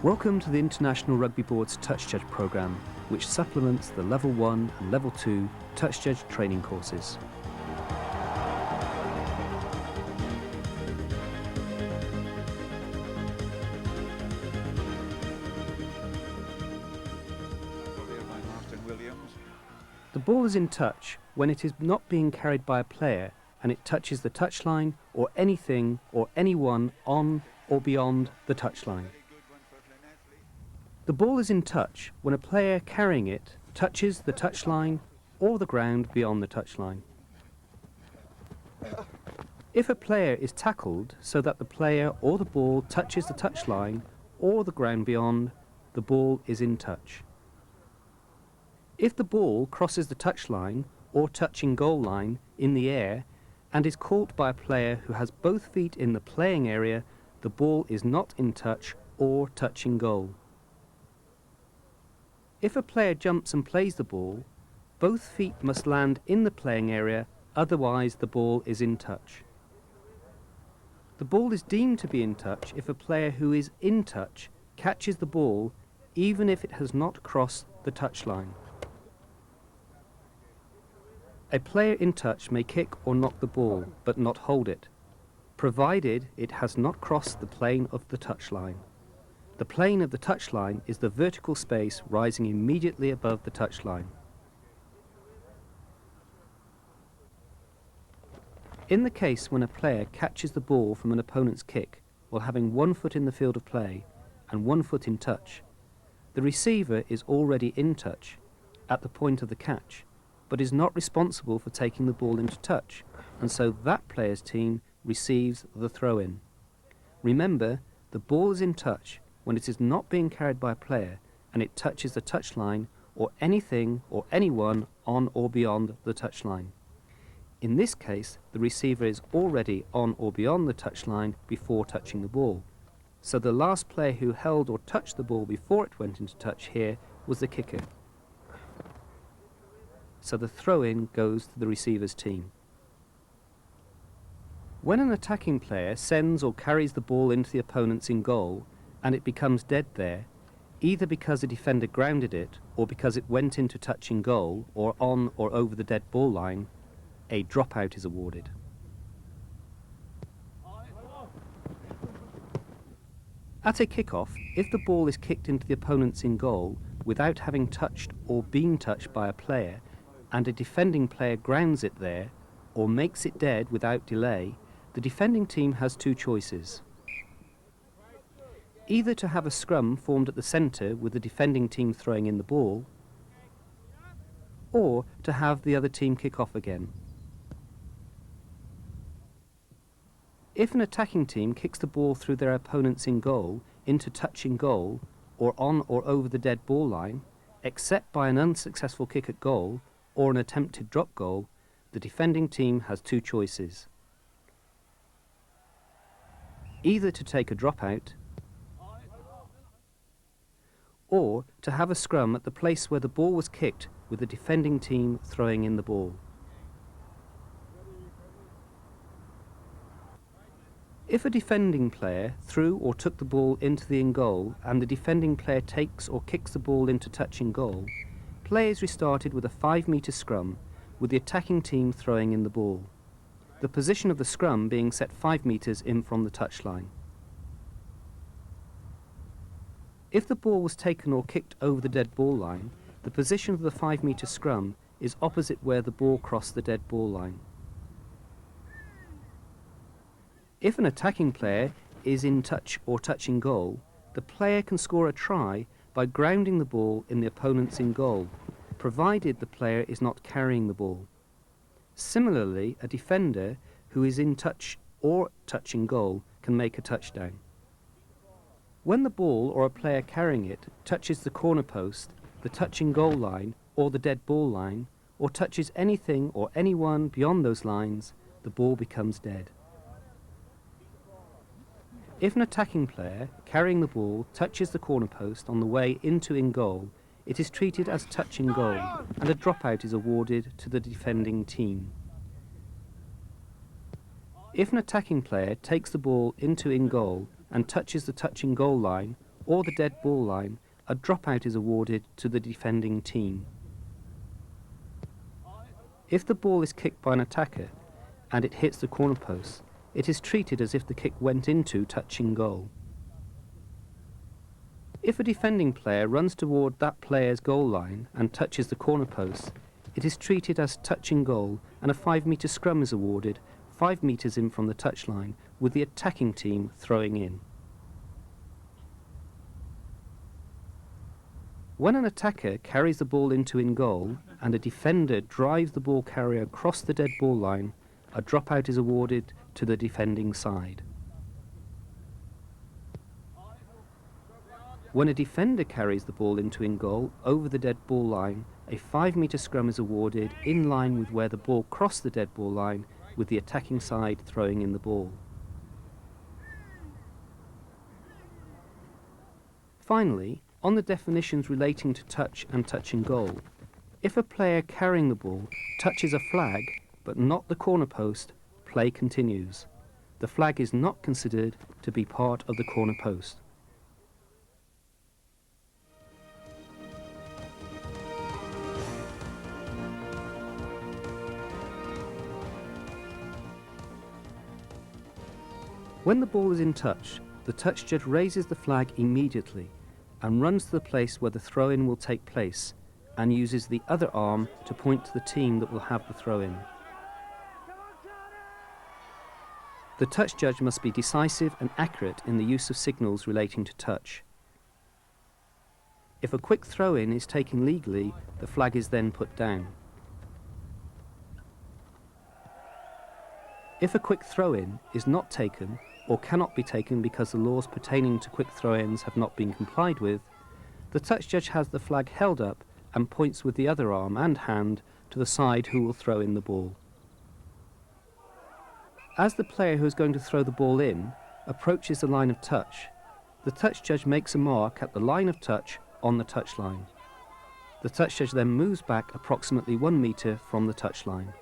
Welcome to the International Rugby Board's Touch Judge programme, which supplements the Level 1 and Level 2 Touch Judge training courses. The ball is in touch when it is not being carried by a player and it touches the touchline or anything or anyone on or beyond the touchline. The ball is in touch when a player carrying it touches the touchline or the ground beyond the touchline. If a player is tackled so that the player or the ball touches the touchline or the ground beyond, the ball is in touch. If the ball crosses the touchline or touching goal line in the air and is caught by a player who has both feet in the playing area, the ball is not in touch or touching goal. If a player jumps and plays the ball, both feet must land in the playing area, otherwise the ball is in touch. The ball is deemed to be in touch if a player who is in touch catches the ball even if it has not crossed the touchline. A player in touch may kick or knock the ball, but not hold it, provided it has not crossed the plane of the touchline. The plane of the touchline is the vertical space rising immediately above the touchline. In the case when a player catches the ball from an opponent's kick while having 1 foot in the field of play and 1 foot in touch, the receiver is already in touch at the point of the catch, but is not responsible for taking the ball into touch, and so that player's team receives the throw-in. Remember, the ball is in touch when it is not being carried by a player and it touches the touchline or anything or anyone on or beyond the touchline. In this case, the receiver is already on or beyond the touchline before touching the ball. So the last player who held or touched the ball before it went into touch here was the kicker. So the throw-in goes to the receiver's team. When an attacking player sends or carries the ball into the opponent's in goal and it becomes dead there, either because the defender grounded it or because it went into touching goal or on or over the dead ball line, a dropout is awarded. At a kickoff, if the ball is kicked into the opponent's in goal without having touched or been touched by a player and a defending player grounds it there or makes it dead without delay, the defending team has two choices. Either to have a scrum formed at the centre with the defending team throwing in the ball, or to have the other team kick off again. If an attacking team kicks the ball through their opponent's in goal into touching goal or on or over the dead ball line, except by an unsuccessful kick at goal or an attempted drop goal, the defending team has two choices. Either to take a dropout or to have a scrum at the place where the ball was kicked with the defending team throwing in the ball. If a defending player threw or took the ball into the in goal and the defending player takes or kicks the ball into touching goal, play is restarted with a 5-metre scrum with the attacking team throwing in the ball, the position of the scrum being set 5 metres in from the touchline. If the ball was taken or kicked over the dead ball line, the position of the 5-metre scrum is opposite where the ball crossed the dead ball line. If an attacking player is in touch or touching goal, the player can score a try by grounding the ball in the opponent's in goal, provided the player is not carrying the ball. Similarly, a defender who is in touch or touching goal can make a touchdown. When the ball or a player carrying it touches the corner post, the touching goal line or the dead ball line, or touches anything or anyone beyond those lines, the ball becomes dead. If an attacking player carrying the ball touches the corner post on the way into in goal, it is treated as touching goal and a dropout is awarded to the defending team. If an attacking player takes the ball into in goal and touches the touching goal line or the dead ball line, a dropout is awarded to the defending team. If the ball is kicked by an attacker and it hits the corner post, it is treated as if the kick went into touching goal. If a defending player runs toward that player's goal line and touches the corner post, it is treated as touching goal and a 5-metre scrum is awarded 5 metres in from the touchline, with the attacking team throwing in. When an attacker carries the ball into in goal and a defender drives the ball carrier across the dead ball line, a dropout is awarded to the defending side. When a defender carries the ball into in goal over the dead ball line, a 5-metre scrum is awarded in line with where the ball crossed the dead ball line, with the attacking side throwing in the ball. Finally, on the definitions relating to touch and touching goal, if a player carrying the ball touches a flag but not the corner post, play continues. The flag is not considered to be part of the corner post. When the ball is in touch, the touch judge raises the flag immediately and runs to the place where the throw-in will take place and uses the other arm to point to the team that will have the throw-in. The touch judge must be decisive and accurate in the use of signals relating to touch. If a quick throw-in is taken legally, the flag is then put down. If a quick throw-in is not taken or cannot be taken because the laws pertaining to quick throw-ins have not been complied with, the touch judge has the flag held up and points with the other arm and hand to the side who will throw in the ball. As the player who is going to throw the ball in approaches the line of touch, the touch judge makes a mark at the line of touch on the touchline. The touch judge then moves back approximately 1 metre from the touchline.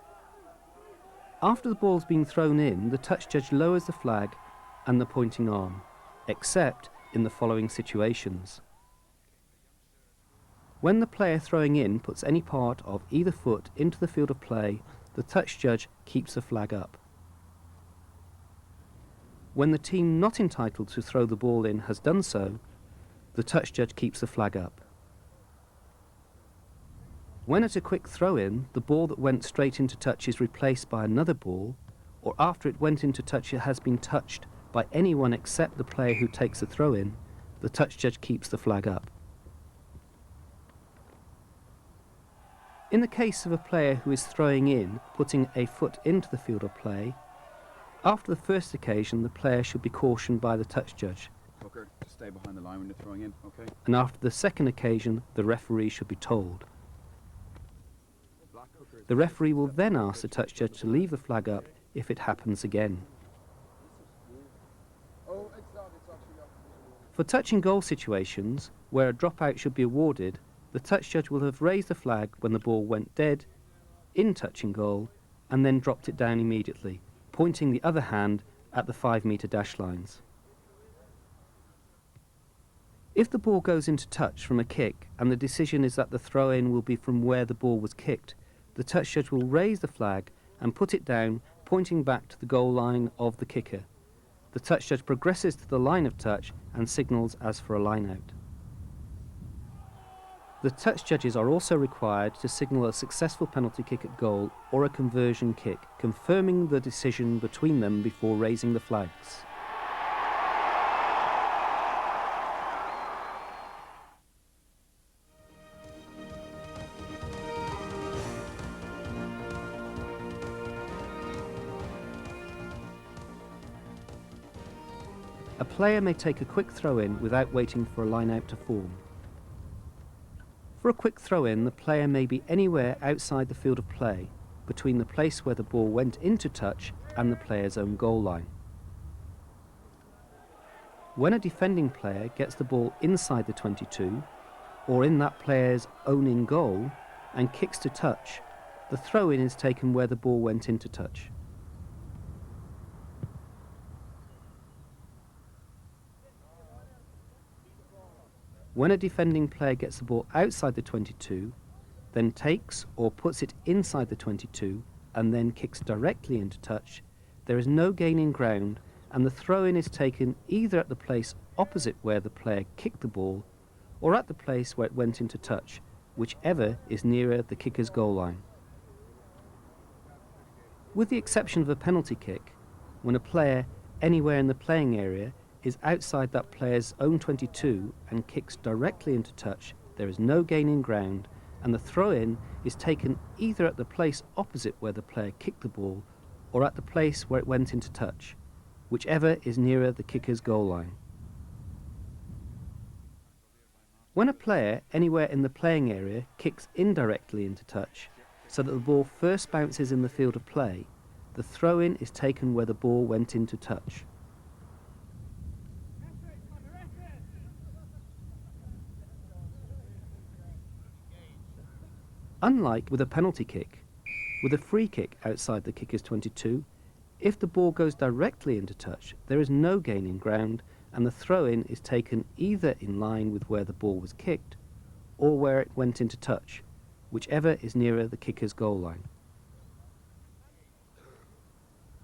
After the ball's been thrown in, the touch judge lowers the flag and the pointing arm, except in the following situations. When the player throwing in puts any part of either foot into the field of play, the touch judge keeps the flag up. When the team not entitled to throw the ball in has done so, the touch judge keeps the flag up. When at a quick throw-in, the ball that went straight into touch is replaced by another ball, or after it went into touch it has been touched by anyone except the player who takes the throw-in, the touch judge keeps the flag up. In the case of a player who is throwing in, putting a foot into the field of play, after the first occasion the player should be cautioned by the touch judge. Hooker, to stay behind the line when you're throwing in, okay? And after the second occasion, the referee should be told. The referee will then ask the touch judge to leave the flag up if it happens again. For touching goal situations, where a dropout should be awarded, the touch judge will have raised the flag when the ball went dead, in touching goal, and then dropped it down immediately, pointing the other hand at the 5-metre dash lines. If the ball goes into touch from a kick and the decision is that the throw-in will be from where the ball was kicked, the touch judge will raise the flag and put it down, pointing back to the goal line of the kicker. The touch judge progresses to the line of touch and signals as for a line-out. The touch judges are also required to signal a successful penalty kick at goal or a conversion kick, confirming the decision between them before raising the flags. A player may take a quick throw-in without waiting for a line-out to form. For a quick throw-in, the player may be anywhere outside the field of play, between the place where the ball went into touch and the player's own goal line. When a defending player gets the ball inside the 22, or in that player's own in goal, and kicks to touch, the throw-in is taken where the ball went into touch. When a defending player gets the ball outside the 22, then takes or puts it inside the 22 and then kicks directly into touch, there is no gain in ground and the throw-in is taken either at the place opposite where the player kicked the ball or at the place where it went into touch, whichever is nearer the kicker's goal line. With the exception of a penalty kick, when a player anywhere in the playing area is outside that player's own 22 and kicks directly into touch, there is no gain in ground and the throw-in is taken either at the place opposite where the player kicked the ball or at the place where it went into touch, whichever is nearer the kicker's goal line. When a player anywhere in the playing area kicks indirectly into touch, so that the ball first bounces in the field of play, the throw-in is taken where the ball went into touch. Unlike with a penalty kick, with a free kick outside the kicker's 22, if the ball goes directly into touch, there is no gain in ground and the throw-in is taken either in line with where the ball was kicked or where it went into touch, whichever is nearer the kicker's goal line.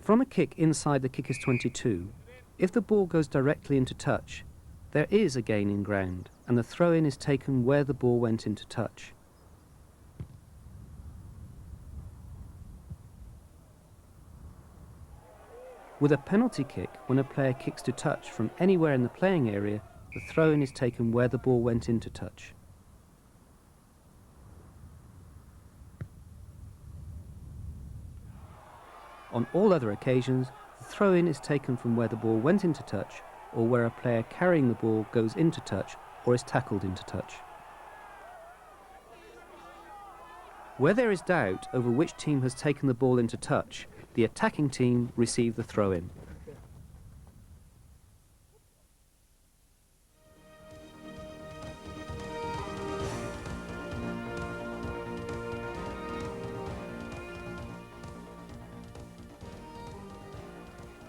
From a kick inside the kicker's 22, if the ball goes directly into touch, there is a gain in ground and the throw-in is taken where the ball went into touch. With a penalty kick, when a player kicks to touch from anywhere in the playing area, the throw-in is taken where the ball went into touch. On all other occasions, the throw-in is taken from where the ball went into touch or where a player carrying the ball goes into touch or is tackled into touch. Where there is doubt over which team has taken the ball into touch, the attacking team receive the throw-in.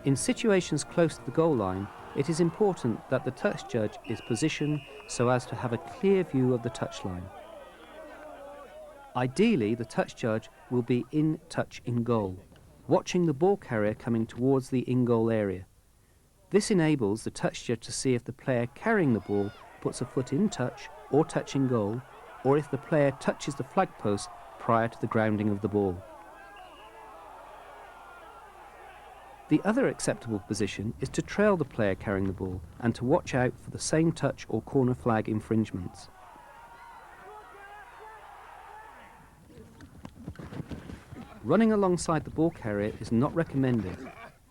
In situations close to the goal line, it is important that the touch judge is positioned so as to have a clear view of the touchline. Ideally, the touch judge will be in touch in goal, watching the ball carrier coming towards the in-goal area. This enables the touch judge to see if the player carrying the ball puts a foot in touch or touching goal, or if the player touches the flag post prior to the grounding of the ball. The other acceptable position is to trail the player carrying the ball and to watch out for the same touch or corner flag infringements. Running alongside the ball carrier is not recommended,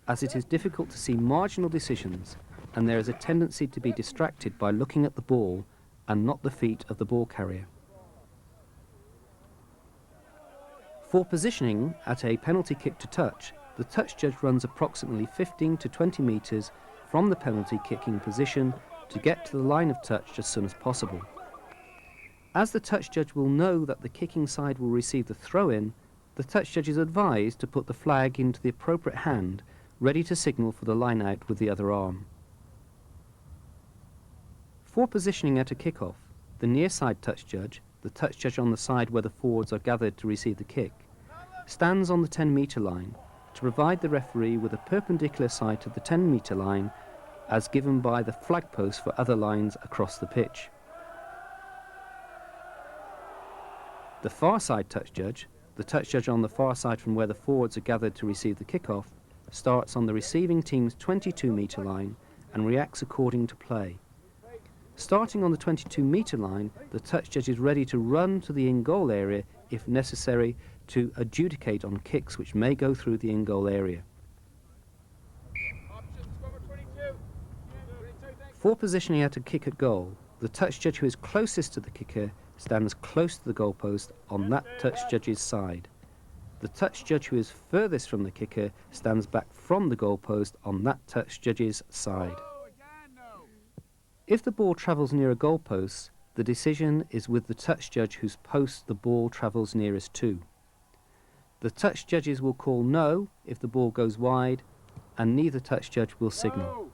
as it is difficult to see marginal decisions and there is a tendency to be distracted by looking at the ball and not the feet of the ball carrier. For positioning at a penalty kick to touch, the touch judge runs approximately 15 to 20 metres from the penalty kicking position to get to the line of touch as soon as possible. As the touch judge will know that the kicking side will receive the throw-in, the touch judge is advised to put the flag into the appropriate hand, ready to signal for the line out with the other arm. For positioning at a kick-off, the near side touch judge, the touch judge on the side where the forwards are gathered to receive the kick, stands on the 10-metre line to provide the referee with a perpendicular sight to the 10-metre line as given by the flag post for other lines across the pitch. The far side touch judge, the touch judge on the far side from where the forwards are gathered to receive the kick-off, starts on the receiving team's 22-metre line and reacts according to play. Starting on the 22-metre line, the touch judge is ready to run to the in-goal area if necessary to adjudicate on kicks which may go through the in-goal area. For positioning at a kick at goal, the touch judge who is closest to the kicker stands close to the goalpost on that touch judge's side. The touch judge who is furthest from the kicker stands back from the goalpost on that touch judge's side. If the ball travels near a goalpost, the decision is with the touch judge whose post the ball travels nearest to. The touch judges will call no if the ball goes wide, and neither touch judge will signal.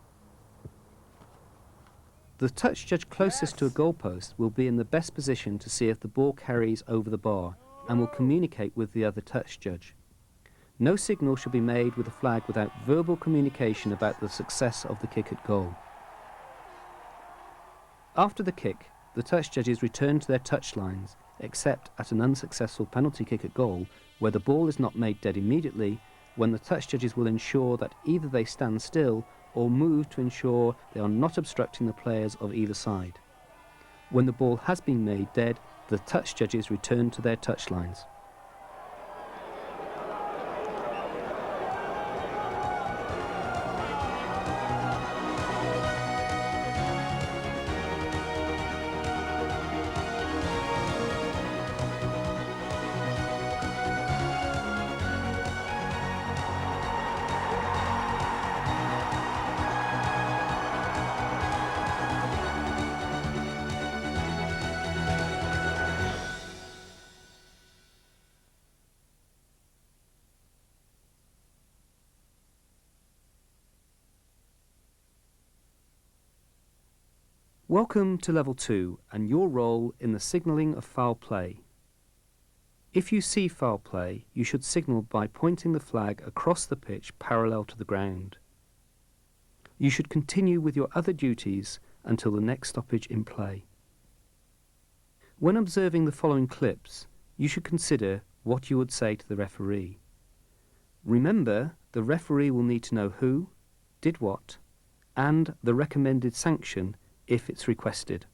The touch judge closest to a goalpost will be in the best position to see if the ball carries over the bar and will communicate with the other touch judge. No signal should be made with a flag without verbal communication about the success of the kick at goal. After the kick, the touch judges return to their touch lines, except at an unsuccessful penalty kick at goal, where the ball is not made dead immediately, when the touch judges will ensure that either they stand still or move to ensure they are not obstructing the players of either side. When the ball has been made dead, the touch judges return to their touch lines. Welcome to Level 2 and your role in the signalling of foul play. If you see foul play, you should signal by pointing the flag across the pitch parallel to the ground. You should continue with your other duties until the next stoppage in play. When observing the following clips, you should consider what you would say to the referee. Remember, the referee will need to know who, did what, and the recommended sanction if it's requested.